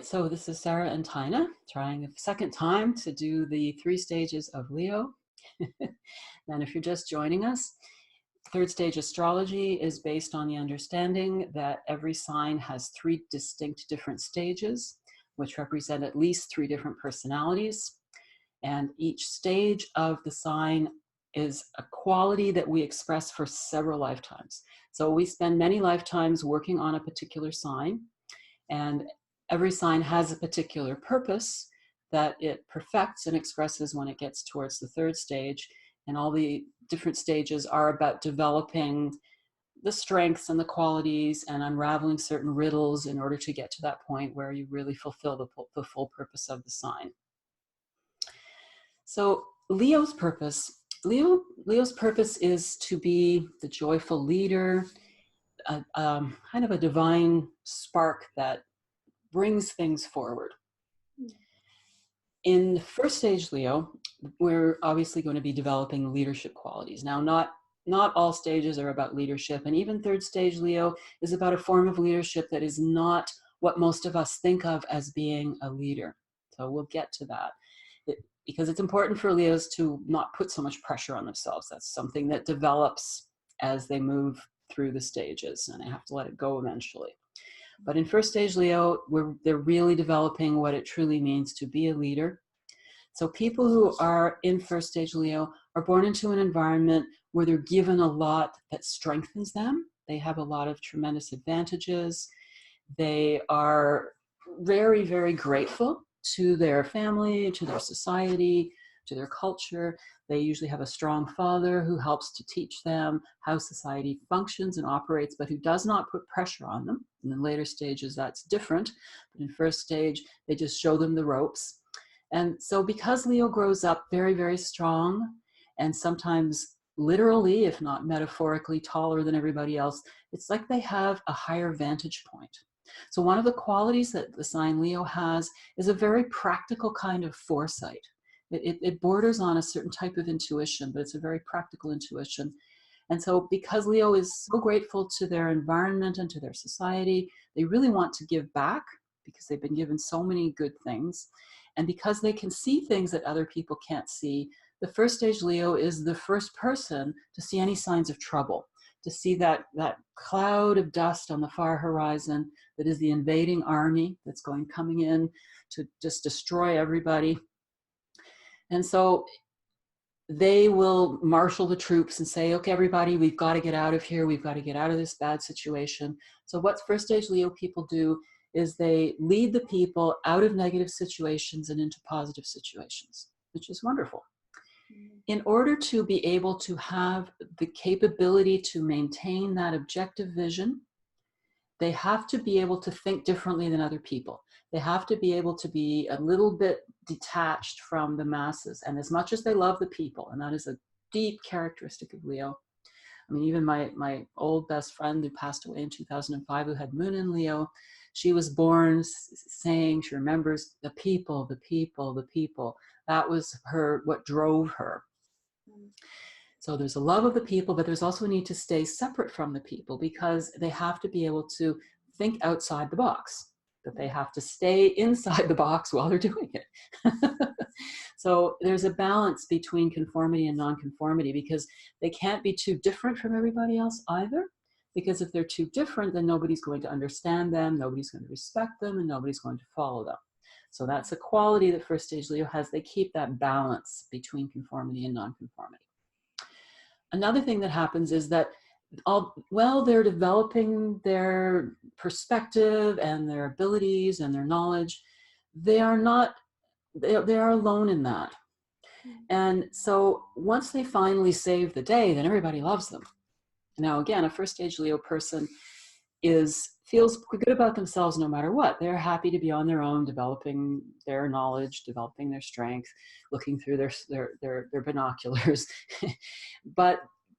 right, so this is Sarah and Tina trying a second time to do the 3 stages of Leo. And if you're just joining us, third stage astrology is based on the understanding that every sign has 3 distinct different stages, which represent at least 3 different personalities. And each stage of the sign is a quality that we express for several lifetimes. So we spend many lifetimes working on a particular sign, and every sign has a particular purpose that it perfects and expresses when it gets towards the 3rd stage. And all the different stages are about developing the strengths and the qualities and unraveling certain riddles in order to get to that point where you really fulfill the full purpose of the sign. So Leo's purpose is to be the joyful leader, kind of a divine spark that brings things forward. In the 1st stage Leo, we're obviously going to be developing leadership qualities. Now, not all stages are about leadership, and even 3rd stage Leo is about a form of leadership that is not what most of us think of as being a leader. So we'll get to that. Because it's important for Leos to not put so much pressure on themselves. That's something that develops as they move through the stages, and they have to let it go eventually. But in 1st stage Leo, they're really developing what it truly means to be a leader. So people who are in 1st stage Leo are born into an environment where they're given a lot that strengthens them. They have a lot of tremendous advantages. They are very, very grateful to their family, to their society, to their culture. They usually have a strong father who helps to teach them how society functions and operates, but who does not put pressure on them. In the later stages, that's different. But in 1st stage, they just show them the ropes. And so because Leo grows up very, very strong, and sometimes literally, if not metaphorically, taller than everybody else, it's like they have a higher vantage point. So one of the qualities that the sign Leo has is a very practical kind of foresight. It borders on a certain type of intuition, but it's a very practical intuition. And so because Leo is so grateful to their environment and to their society, they really want to give back because they've been given so many good things. And because they can see things that other people can't see, the 1st stage Leo is the first person to see any signs of trouble, to see that cloud of dust on the far horizon that is the invading army that's coming in to just destroy everybody. And so they will marshal the troops and say, okay, everybody, we've got to get out of here. We've got to get out of this bad situation. So what 1st stage Leo people do is they lead the people out of negative situations and into positive situations, which is wonderful. In order to be able to have the capability to maintain that objective vision, they have to be able to think differently than other people. They have to be able to be a little bit detached from the masses. And as much as they love the people, and that is a deep characteristic of Leo. I mean, even my old best friend who passed away in 2005, who had Moon in Leo, she was born saying, she remembers the people, the people, the people. That was what drove her. So there's a love of the people, but there's also a need to stay separate from the people because they have to be able to think outside the box, but they have to stay inside the box while they're doing it. So there's a balance between conformity and nonconformity because they can't be too different from everybody else either. Because if they're too different, then nobody's going to understand them, nobody's going to respect them, and nobody's going to follow them. So that's a quality that 1st stage Leo has. They keep that balance between conformity and nonconformity. Another thing that happens is that while they're developing their perspective and their abilities and their knowledge, they are alone in that. And so once they finally save the day, then everybody loves them. Now, again, a 1st stage Leo person feels good about themselves no matter what. They're happy to be on their own, developing their knowledge, developing their strength, looking through their binoculars.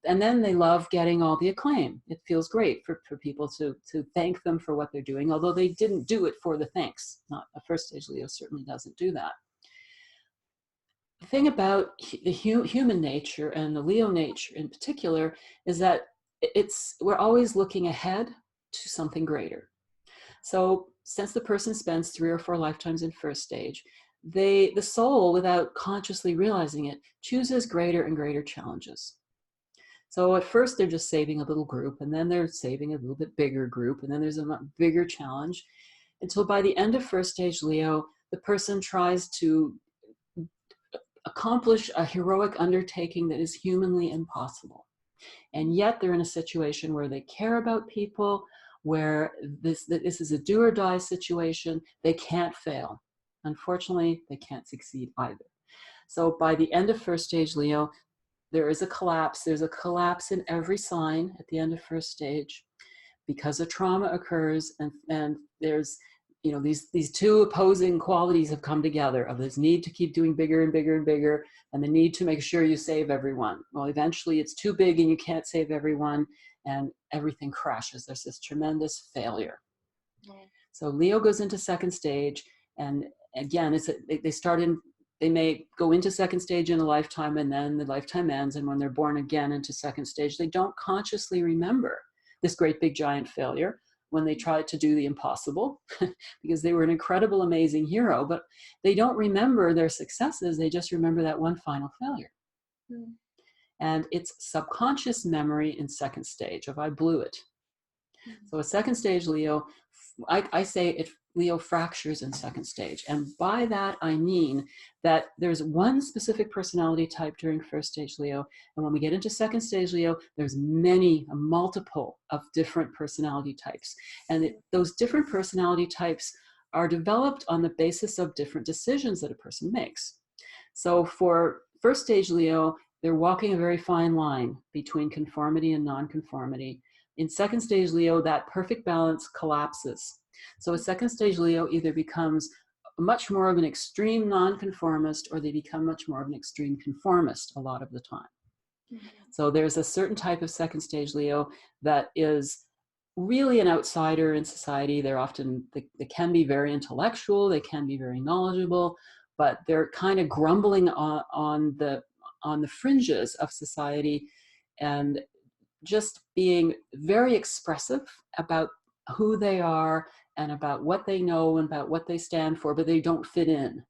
And then they love getting all the acclaim. It feels great for people to thank them for what they're doing, although they didn't do it for the thanks. Not a 1st stage Leo certainly doesn't do that. The thing about the human nature and the Leo nature in particular is that we're always looking ahead to something greater. So since the person spends 3 or 4 lifetimes in first stage, the soul, without consciously realizing it, chooses greater and greater challenges. So at first they're just saving a little group, and then they're saving a little bit bigger group, and then there's a much bigger challenge, until by the end of first stage Leo, the person tries to accomplish a heroic undertaking that is humanly impossible. And yet they're in a situation where they care about people, where this is a do or die situation. They can't fail. Unfortunately, they can't succeed either. So by the end of first stage Leo, there is a collapse. There's a collapse in every sign at the end of first stage because a trauma occurs, and there's, you know, these two opposing qualities have come together of this need to keep doing bigger and bigger and bigger, and the need to make sure you save everyone. Well, eventually it's too big and you can't save everyone, and everything crashes. There's this tremendous failure. So Leo goes into second stage, and again, they may go into second stage in a lifetime, and then the lifetime ends, and when they're born again into second stage, they don't consciously remember this great big giant failure when they tried to do the impossible because they were an incredible, amazing hero, but they don't remember their successes. They just remember that one final failure. And it's subconscious memory in second stage of I blew it. So a second stage Leo, I say Leo fractures in second stage. And by that, I mean that there's one specific personality type during first stage Leo. And when we get into second stage Leo, there's a multiple of different personality types. And those different personality types are developed on the basis of different decisions that a person makes. So for first stage Leo, they're walking a very fine line between conformity and nonconformity. In second stage Leo, that perfect balance collapses. So a second stage Leo either becomes much more of an extreme nonconformist, or they become much more of an extreme conformist a lot of the time. So there's a certain type of second stage Leo that is really an outsider in society. They can be very intellectual, they can be very knowledgeable, but they're kind of grumbling on the fringes of society, and just being very expressive about who they are and about what they know and about what they stand for, but they don't fit in.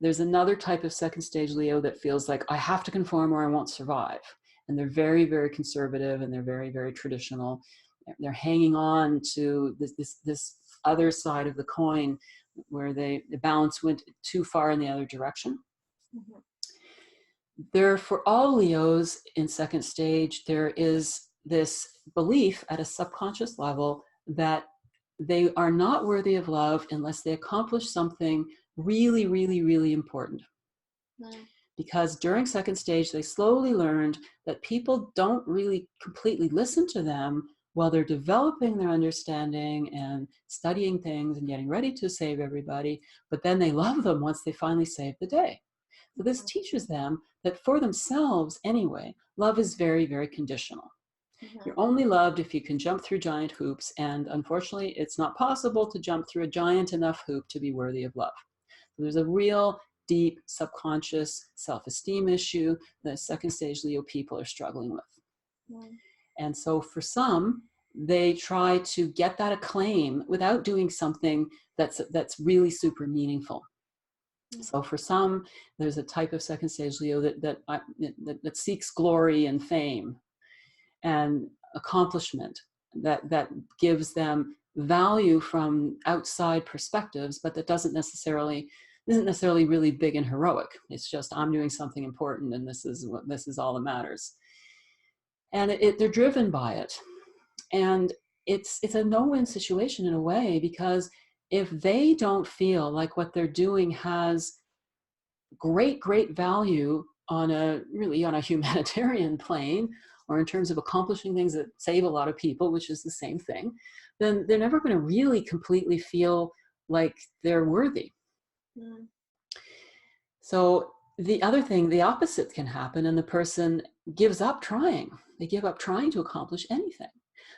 There's another type of second stage Leo that feels like I have to conform or I won't survive. And they're very, very conservative, and they're very, very traditional. They're hanging on to this other side of the coin where the balance went too far in the other direction. There, for all Leos in second stage, there is this belief at a subconscious level that they are not worthy of love unless they accomplish something really, really, really important. Because during second stage, they slowly learned that people don't really completely listen to them while they're developing their understanding and studying things and getting ready to save everybody, but then they love them once they finally save the day. So this teaches them that for themselves anyway, love is very, very conditional. You're only loved if you can jump through giant hoops, and unfortunately, it's not possible to jump through a giant enough hoop to be worthy of love. So there's a real deep subconscious self-esteem issue that second stage Leo people are struggling with. And so for some, they try to get that acclaim without doing something that's really super meaningful. So for some, there's a type of second stage Leo that seeks glory and fame and accomplishment that gives them value from outside perspectives, but that isn't necessarily really big and heroic. It's just, I'm doing something important, and this is all that matters. And they're driven by it. And it's a no-win situation in a way, because if they don't feel like what they're doing has great value on a humanitarian plane, or in terms of accomplishing things that save a lot of people, which is the same thing, then they're never going to really completely feel like they're worthy. So the other thing, the opposite can happen, and the person gives up trying. They give up trying to accomplish anything.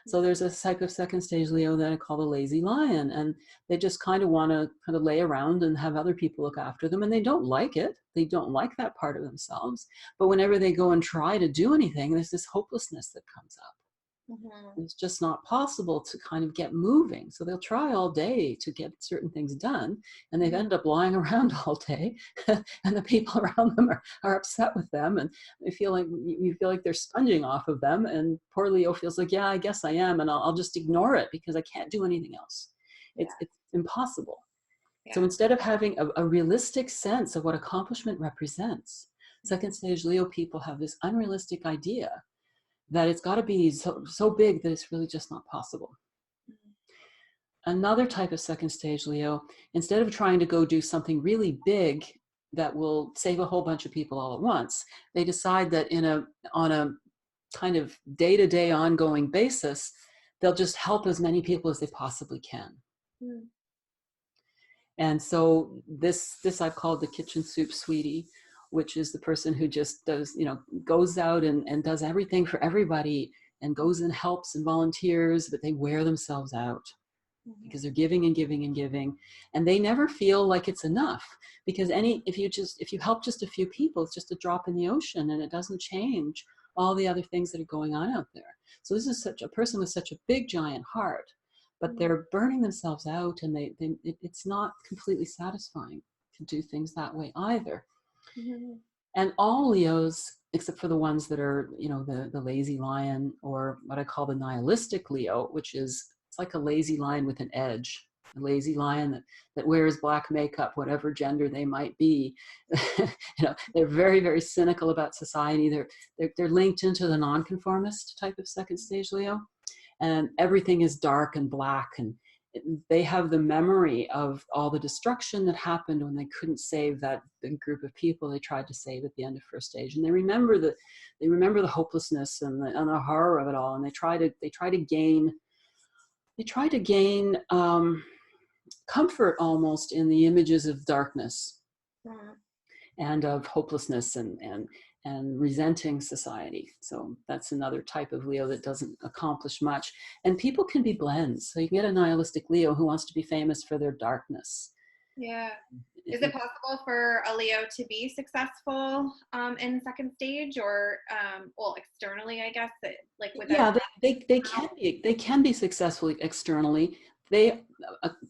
So there's a type of second stage Leo that I call the lazy lion, and they just kind of want to lay around and have other people look after them, and they don't like it. They don't like that part of themselves. But whenever they go and try to do anything, there's this hopelessness that comes up. Mm-hmm. It's just not possible to kind of get moving. So they'll try all day to get certain things done, and they've ended up lying around all day, and the people around them are upset with them, and they feel like you feel like they're sponging off of them. And poor Leo feels like, yeah, I guess I am, and I'll just ignore it because I can't do anything else. Yeah. It's impossible. So Yeah. instead of having a realistic sense of what accomplishment represents, second stage Leo people have this unrealistic idea that it's got to be so big that it's really just not possible. Another type of second stage Leo, instead of trying to go do something really big that will save a whole bunch of people all at once, they decide that on a kind of day-to-day ongoing basis, they'll just help as many people as they possibly can. Mm-hmm. And so this I've called the kitchen soup sweetie, which is the person who just does, goes out and does everything for everybody, and goes and helps and volunteers, but they wear themselves out because they're giving and giving and giving, and they never feel like it's enough, because if you help just a few people, it's just a drop in the ocean, and it doesn't change all the other things that are going on out there. So this is such a person with such a big giant heart, but they're burning themselves out, and it's not completely satisfying to do things that way either. Mm-hmm. And all Leos, except for the ones that are, the lazy lion, or what I call the nihilistic Leo, which is, it's like a lazy lion with an edge, a lazy lion that wears black makeup, whatever gender they might be. They're very, very cynical about society. They're linked into the nonconformist type of second stage Leo, and everything is dark and black, and they have the memory of all the destruction that happened when they couldn't save that big group of people they tried to save at the end of first stage, and they remember the hopelessness and the horror of it all, and they try to gain comfort almost in the images of darkness and of hopelessness and resenting society. So that's another type of Leo that doesn't accomplish much. And people can be blends. So you can get a nihilistic Leo who wants to be famous for their darkness. Yeah. Is it possible for a Leo to be successful in second stage, or well, externally, I guess, like without? Yeah, they can be successful externally. They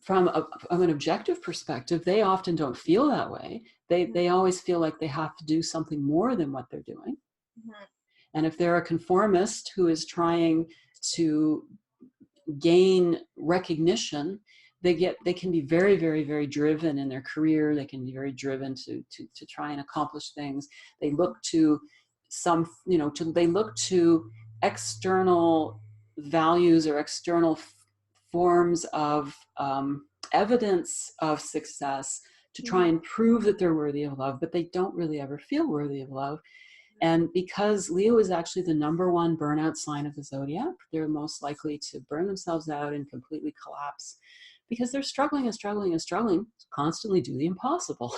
from an objective perspective, they often don't feel that way. They always feel like they have to do something more than what they're doing. Mm-hmm. And if they're a conformist who is trying to gain recognition, they can be very, very, very driven in their career. They can be very driven to try and accomplish things. They look to they look to external values or external forms of evidence of success to try and prove that they're worthy of love, but they don't really ever feel worthy of love. And because Leo is actually the #1 burnout sign of the zodiac, they're most likely to burn themselves out and completely collapse because they're struggling and struggling and struggling to constantly do the impossible.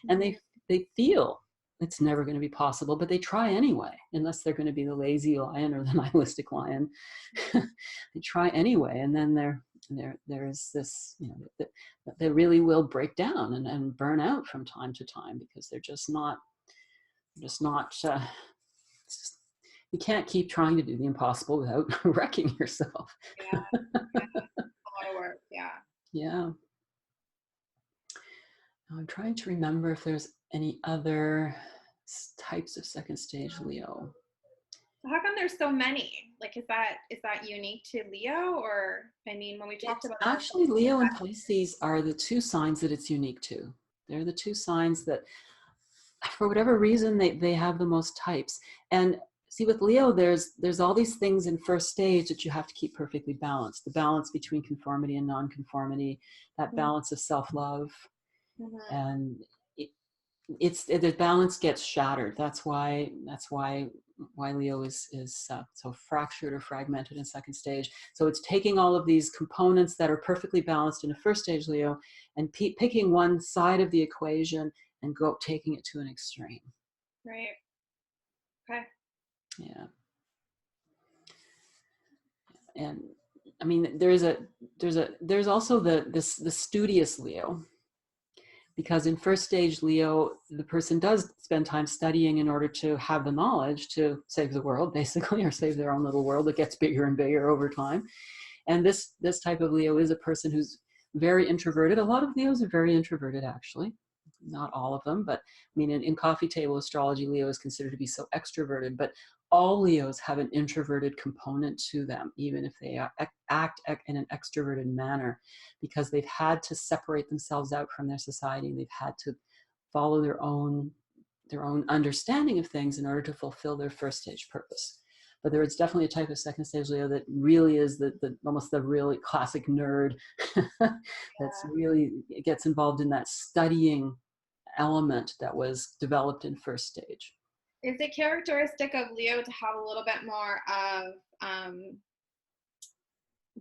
And they feel it's never going to be possible, but they try anyway, unless they're going to be the lazy lion or the nihilistic lion. They try anyway, and then there's this, they really will break down and burn out from time to time because they're just not you can't keep trying to do the impossible without wrecking yourself. Yeah, a lot of work. Yeah. I'm trying to remember if there's any other types of second stage Leo. So how come there's so many? Like, is that unique to Leo, or I mean, when we talked about actually, Leo and Pisces are the two signs that it's unique to. They're the two signs that, for whatever reason, they have the most types. And see, with Leo, there's all these things in first stage that you have to keep perfectly balanced. The balance between conformity and nonconformity, that balance of self-love, and the balance gets shattered. That's why Leo is so fractured or fragmented in second stage. So it's taking all of these components that are perfectly balanced in a first stage Leo and picking one side of the equation and taking it to an extreme. Right. Okay. Yeah. And I mean, there's also the studious Leo, Because in first stage Leo, the person does spend time studying in order to have the knowledge to save the world, basically, or save their own little world that gets bigger and bigger over time. And this type of Leo is a person who's very introverted. A lot of Leos are very introverted, actually. Not all of them, but I mean, in coffee table astrology, Leo is considered to be so extroverted, but all Leos have an introverted component to them, even if they act in an extroverted manner, because they've had to separate themselves out from their society. They've had to follow their own understanding of things in order to fulfill their first stage purpose. But there is definitely a type of second stage Leo that really is almost the really classic nerd that's really gets involved in that studying element that was developed in first stage. Is it characteristic of Leo to have a little bit more of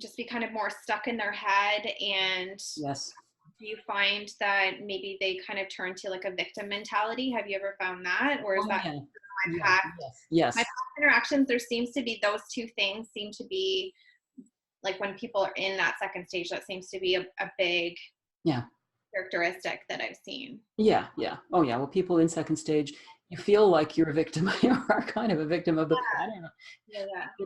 just be kind of more stuck in their head? And yes, do you find that maybe they kind of turn to like a victim mentality? Have you ever found that? Or is that my past? Yes. My past interactions, there seems to be those two things seem to be like when people are in that second stage, that seems to be a big characteristic that I've seen. Yeah. Oh yeah. Well, people in second stage, you feel like you're a victim. You are kind of a victim of the pattern.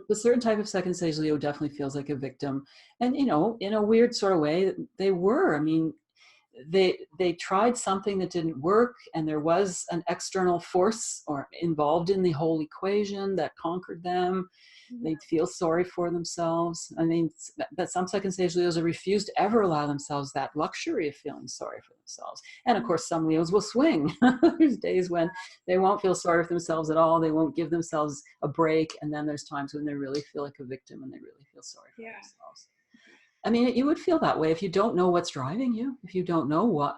The certain type of second stage Leo definitely feels like a victim. And, you know, in a weird sort of way, they were. I mean, they tried something that didn't work, and there was an external force or involved in the whole equation that conquered them. They'd feel sorry for themselves. I mean, that some second stage Leos have refused to ever allow themselves that luxury of feeling sorry for themselves. And of course, some Leos will swing. There's days when they won't feel sorry for themselves at all. They won't give themselves a break. And then there's times when they really feel like a victim and they really feel sorry for themselves. I mean, you would feel that way if you don't know what's driving you, if you don't know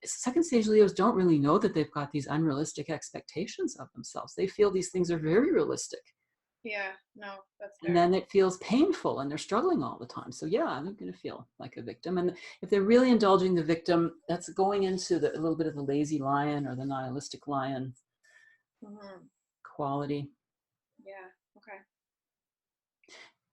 second stage Leos don't really know that they've got these unrealistic expectations of themselves. They feel these things are very realistic. Yeah, no, that's fair. And then it feels painful and they're struggling all the time. So yeah, they're going to feel like a victim. And if they're really indulging the victim, that's going into a little bit of the lazy lion or the nihilistic lion quality. Yeah, okay.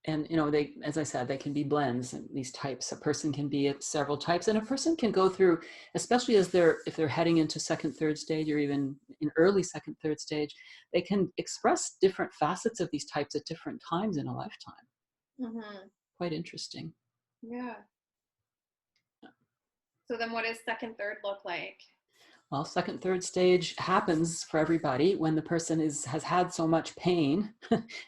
And, you know, as I said, they can be blends in these types. A person can be at several types, and a person can go through, especially if they're heading into second, third stage, or even in early second, third stage, they can express different facets of these types at different times in a lifetime. Quite interesting. Yeah. So then what does second, third look like? Well, second, third stage happens for everybody when the person has had so much pain.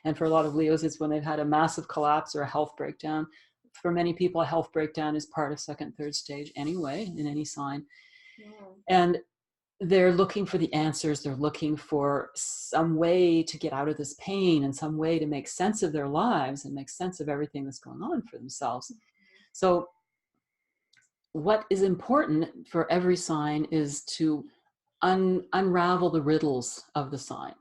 And for a lot of Leos, it's when they've had a massive collapse or a health breakdown. For many people, a health breakdown is part of second, third stage anyway, in any sign. And they're looking for the answers. They're looking for some way to get out of this pain and some way to make sense of their lives and make sense of everything that's going on for themselves. So what is important for every sign is to unravel the riddles of the sign.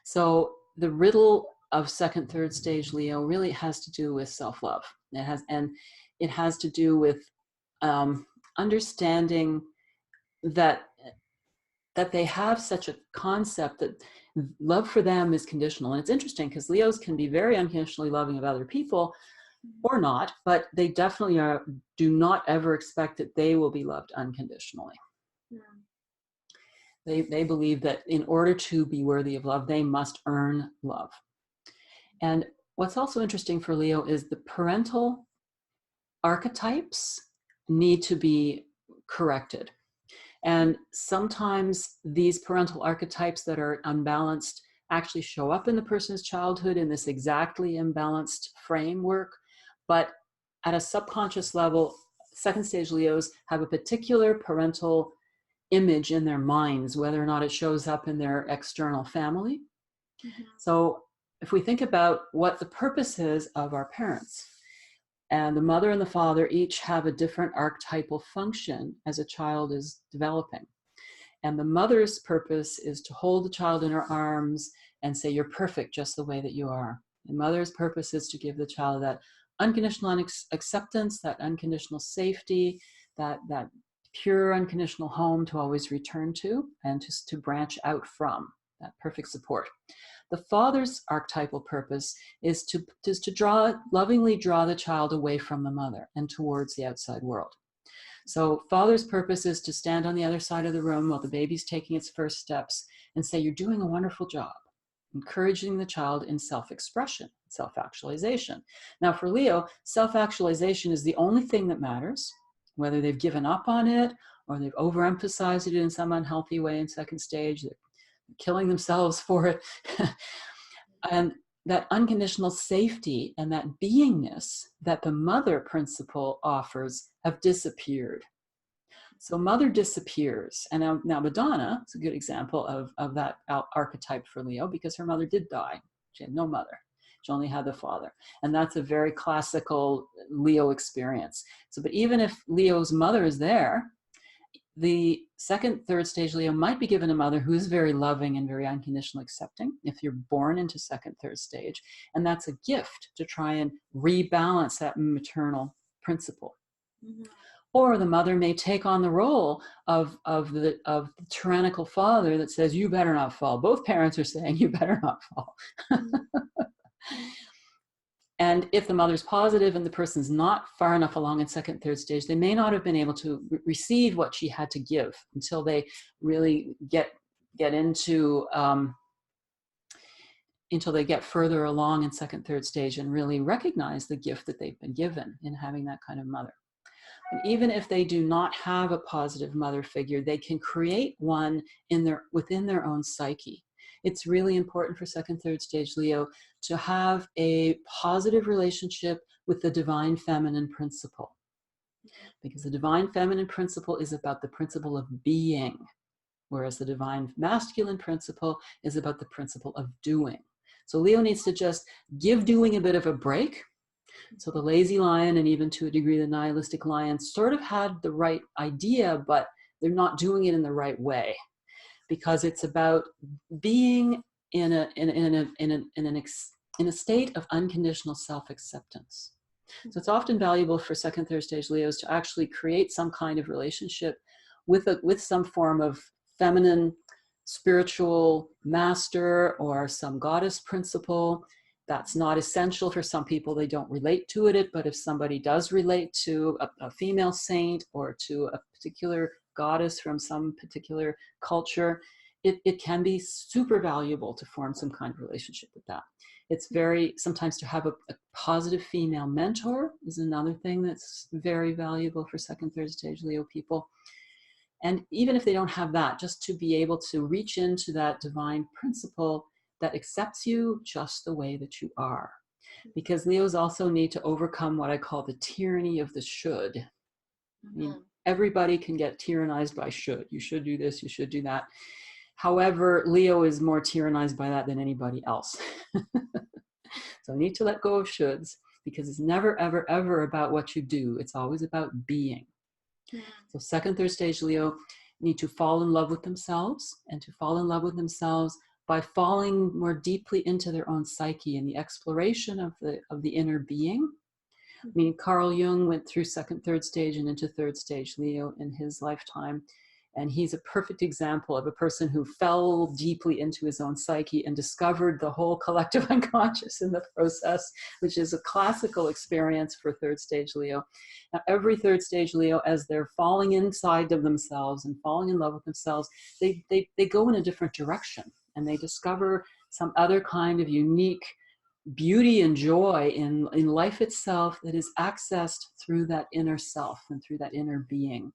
So the riddle of second, third stage Leo really has to do with self-love. It has to do with understanding that they have such a concept that love for them is conditional. And it's interesting because Leos can be very unconditionally loving of other people or not, but they definitely do not ever expect that they will be loved unconditionally. They believe that in order to be worthy of love, they must earn love. And what's also interesting for Leo is the parental archetypes need to be corrected. And sometimes these parental archetypes that are unbalanced actually show up in the person's childhood in this exactly imbalanced framework. But at a subconscious level, second stage Leos have a particular parental image in their minds, whether or not it shows up in their external family. So if we think about what the purpose is of our parents, and the mother and the father each have a different archetypal function as a child is developing. And the mother's purpose is to hold the child in her arms and say, you're perfect just the way that you are. The mother's purpose is to give the child that unconditional acceptance, that unconditional safety, that pure unconditional home to always return to and to branch out from, that perfect support. The father's archetypal purpose is to lovingly draw the child away from the mother and towards the outside world. So father's purpose is to stand on the other side of the room while the baby's taking its first steps and say, you're doing a wonderful job, encouraging the child in self-expression, self-actualization. Now for Leo, self-actualization is the only thing that matters, whether they've given up on it or they've overemphasized it in some unhealthy way in second stage, they're killing themselves for it. And that unconditional safety and that beingness that the mother principle offers have disappeared. So mother disappears. And now Madonna is a good example of that archetype for Leo, because her mother did die. She had no mother. She only had the father. And that's a very classical Leo experience. So, but even if Leo's mother is there, the second, third stage Leo might be given a mother who is very loving and very unconditionally accepting if you're born into second, third stage. And that's a gift to try and rebalance that maternal principle. Mm-hmm. Or the mother may take on the role of the tyrannical father that says, you better not fall. Both parents are saying, you better not fall. Mm-hmm. And if the mother's positive and the person's not far enough along in second, third stage, they may not have been able to receive what she had to give until they really get into, until they get further along in second, third stage and really recognize the gift that they've been given in having that kind of mother. And even if they do not have a positive mother figure, they can create one within their own psyche. It's really important for second, third stage Leo to have a positive relationship with the divine feminine principle. Because the divine feminine principle is about the principle of being, whereas the divine masculine principle is about the principle of doing. So Leo needs to just give doing a bit of a break. So the lazy lion, and even to a degree the nihilistic lion, sort of had the right idea, but they're not doing it in the right way. Because it's about being in a state of unconditional self-acceptance. So it's often valuable for second, third stage Leos to actually create some kind of relationship with some form of feminine spiritual master or some goddess principle. That's not essential for some people. They don't relate to it, but if somebody does relate to a female saint or to a particular goddess from some particular culture, it can be super valuable to form some kind of relationship with that. It's very, sometimes to have a positive female mentor is another thing that's very valuable for second, third stage Leo people. And even if they don't have that, just to be able to reach into that divine principle that accepts you just the way that you are. Because Leos also need to overcome what I call the tyranny of the should. Mm-hmm. I mean, everybody can get tyrannized by should. You should do this, you should do that. However, Leo is more tyrannized by that than anybody else. So I need to let go of shoulds, because it's never, ever, ever about what you do. It's always about being. Mm-hmm. So second, third stage Leo need to fall in love with themselves, and to fall in love with themselves by falling more deeply into their own psyche and the exploration of the inner being. I mean, Carl Jung went through second, third stage and into third stage Leo in his lifetime. And he's a perfect example of a person who fell deeply into his own psyche and discovered the whole collective unconscious in the process, which is a classical experience for third stage Leo. Now, every third stage Leo, as they're falling inside of themselves and falling in love with themselves, they go in a different direction, and they discover some other kind of unique beauty and joy in life itself that is accessed through that inner self and through that inner being.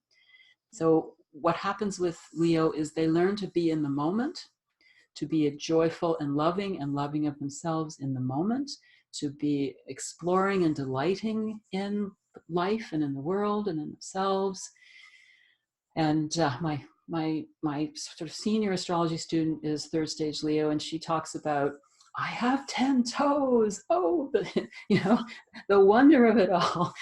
So what happens with Leo is they learn to be in the moment, to be joyful and loving of themselves in the moment, to be exploring and delighting in life and in the world and in themselves. And my sort of senior astrology student is third stage Leo, and she talks about, I have 10 toes. Oh, the wonder of it all.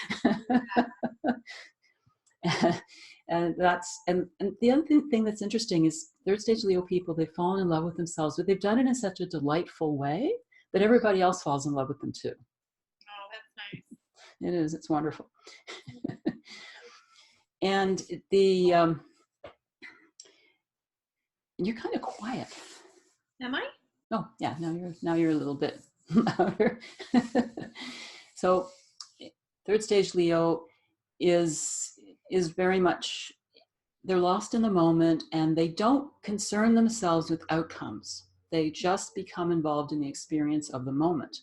And the other thing that's interesting is third stage Leo people, they've fallen in love with themselves, but they've done it in such a delightful way that everybody else falls in love with them too. Oh, that's nice. It is. It's wonderful. And you're kind of quiet. Am I? Oh yeah. Now you're a little bit louder. So third stage Leo is is very much, they're lost in the moment, and they don't concern themselves with outcomes. They just become involved in the experience of the moment.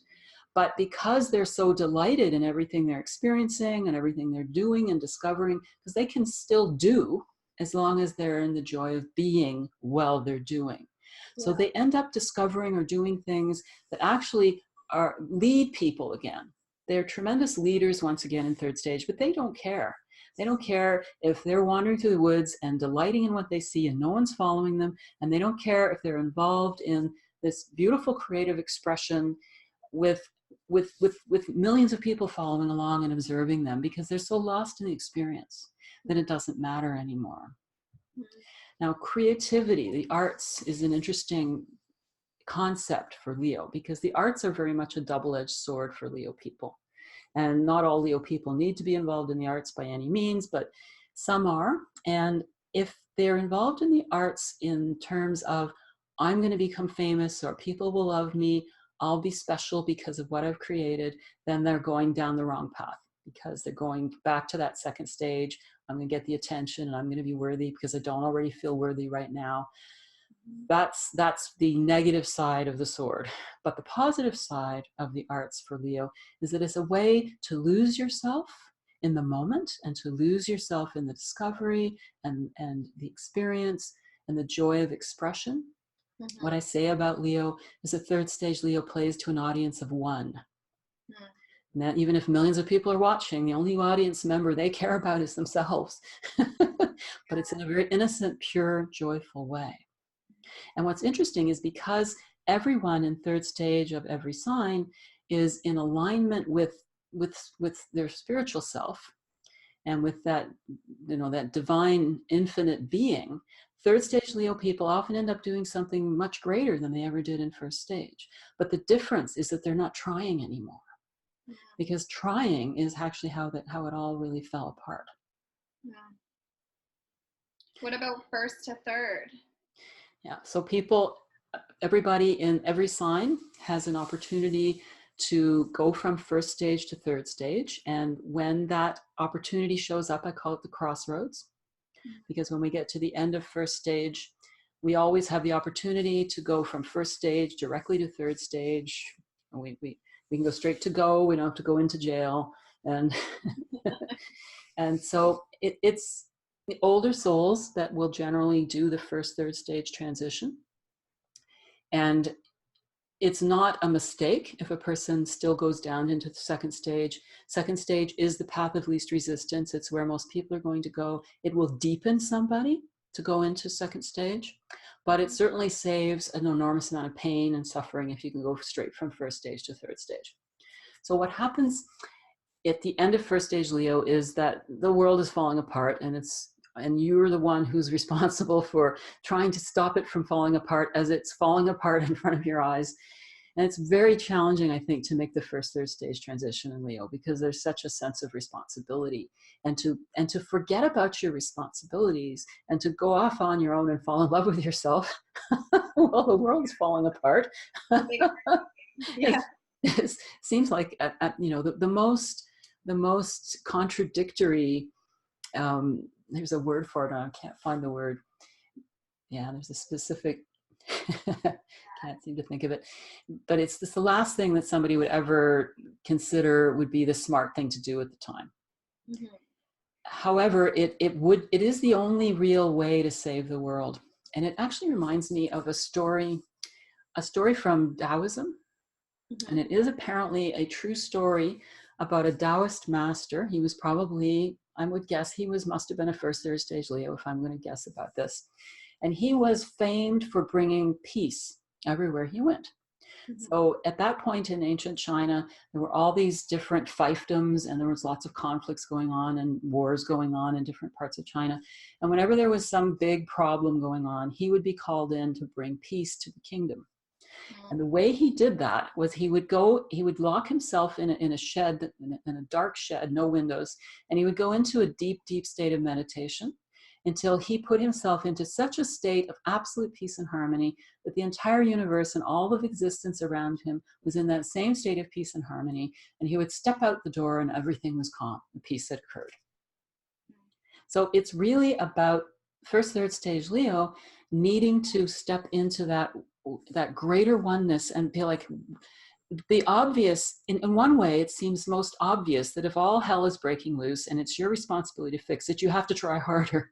But because they're so delighted in everything they're experiencing and everything they're doing and discovering, because they can still do as long as they're in the joy of being while they're doing. Yeah. So they end up discovering or doing things that actually lead people again. They're tremendous leaders once again in third stage, but they don't care. They don't care if they're wandering through the woods and delighting in what they see and no one's following them. And they don't care if they're involved in this beautiful creative expression with millions of people following along and observing them, because they're so lost in the experience that it doesn't matter anymore. Mm-hmm. Now, creativity, the arts, is an interesting concept for Leo, because the arts are very much a double-edged sword for Leo people. And not all Leo people need to be involved in the arts by any means, but some are. And if they're involved in the arts in terms of, I'm going to become famous, or people will love me, I'll be special because of what I've created, then they're going down the wrong path, because they're going back to that second stage. I'm going to get the attention, and I'm going to be worthy because I don't already feel worthy right now. That's the negative side of the sword. But the positive side of the arts for Leo is that it's a way to lose yourself in the moment, and to lose yourself in the discovery and the experience and the joy of expression. Mm-hmm. What I say about Leo is that third stage Leo plays to an audience of one. Mm-hmm. And that even if millions of people are watching, the only audience member they care about is themselves. But it's in a very innocent, pure, joyful way. And what's interesting is, because everyone in third stage of every sign is in alignment with their spiritual self, and with that, that divine infinite being, third stage Leo people often end up doing something much greater than they ever did in first stage. But the difference is that they're not trying anymore, because trying is actually how it all really fell apart. Yeah. What about first to third? Yeah, so everybody in every sign has an opportunity to go from first stage to third stage. And when that opportunity shows up, I call it the crossroads, because when we get to the end of first stage, we always have the opportunity to go from first stage directly to third stage. We can go straight to go. We don't have to go into jail. And and so it's the older souls that will generally do the first third stage transition. And it's not a mistake if a person still goes down into the second stage. Second stage is the path of least resistance. It's where most people are going to go. It will deepen somebody to go into second stage, but it certainly saves an enormous amount of pain and suffering if you can go straight from first stage to third stage. So what happens at the end of first stage Leo is that the world is falling apart, and you're the one who's responsible for trying to stop it from falling apart as it's falling apart in front of your eyes. And it's very challenging, I think, to make the first third stage transition in Leo, because there's such a sense of responsibility, and to forget about your responsibilities and to go off on your own and fall in love with yourself while the world's falling apart. Yeah. It seems like the most contradictory, there's a word for it, I can't find the word. Yeah, there's a specific, can't seem to think of it, but it's the last thing that somebody would ever consider would be the smart thing to do at the time. Mm-hmm. However, it is the only real way to save the world. And it actually reminds me of a story from Taoism. Mm-hmm. And it is apparently a true story about a Taoist master. He was probably, I would guess, must have been a first third stage Leo, if I'm going to guess about this. And he was famed for bringing peace everywhere he went. Mm-hmm. So at that point in ancient China, there were all these different fiefdoms, and there was lots of conflicts going on and wars going on in different parts of China. And whenever there was some big problem going on, he would be called in to bring peace to the kingdom. And the way he did that was he would lock himself in a shed, in a dark shed, no windows, and he would go into a deep, deep state of meditation until he put himself into such a state of absolute peace and harmony that the entire universe and all of existence around him was in that same state of peace and harmony. And he would step out the door and everything was calm. The peace had occurred. So it's really about first, third stage Leo needing to step into that greater oneness and be like, the obvious, in one way, it seems most obvious that if all hell is breaking loose and it's your responsibility to fix it, you have to try harder.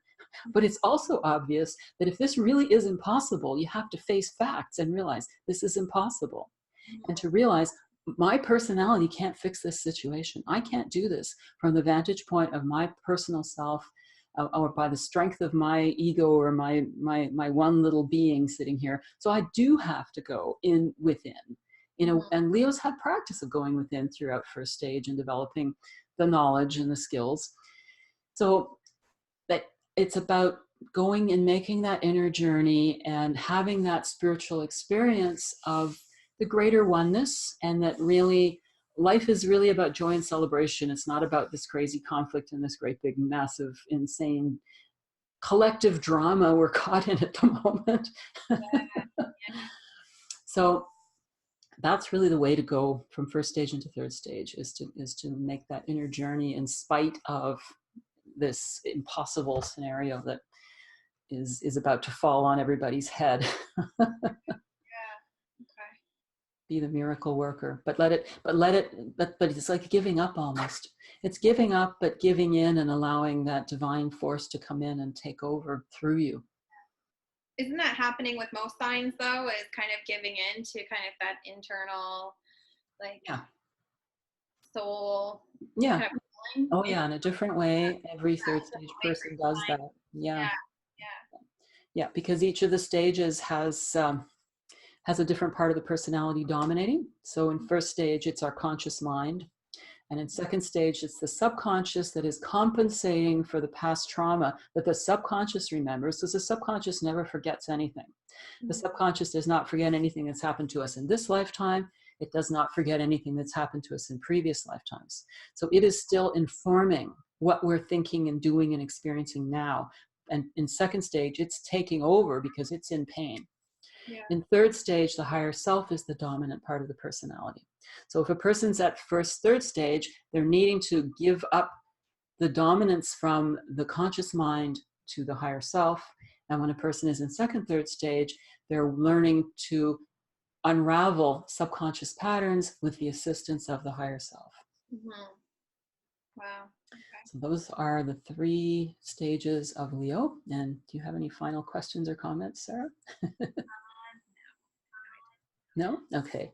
But it's also obvious that if this really is impossible, you have to face facts and realize this is impossible. And to realize my personality can't fix this situation. I can't do this from the vantage point of my personal self, or by the strength of my ego or my one little being sitting here. So I do have to go in within. And Leo's had practice of going within throughout first stage and developing the knowledge and the skills. So that it's about going and making that inner journey and having that spiritual experience of the greater oneness, and that really life is really about joy and celebration. It's not about this crazy conflict and this great big massive insane collective drama we're caught in at the moment. So that's really the way to go from first stage into third stage, is to make that inner journey in spite of this impossible scenario that is about to fall on everybody's head. Be the miracle worker, but it's like giving up almost. It's giving up, but giving in and allowing that divine force to come in and take over through you. Isn't that happening with most signs though, is kind of giving in to kind of that internal, like, soul? Yeah. Kind of Oh yeah, in a different way. Every third stage person does that. Yeah. Yeah, because each of the stages has a different part of the personality dominating. So in first stage, it's our conscious mind. And in second stage, it's the subconscious that is compensating for the past trauma that the subconscious remembers, because the subconscious never forgets anything. The subconscious does not forget anything that's happened to us in this lifetime. It does not forget anything that's happened to us in previous lifetimes. So it is still informing what we're thinking and doing and experiencing now. And in second stage, it's taking over because it's in pain. Yeah. In third stage, the higher self is the dominant part of the personality. So if a person's at third stage, they're needing to give up the dominance from the conscious mind to the higher self. And when a person is in second, third stage, they're learning to unravel subconscious patterns with the assistance of the higher self. Wow. So those are the 3 stages of Leo. And do you have any final questions or comments, Sarah? No? Okay.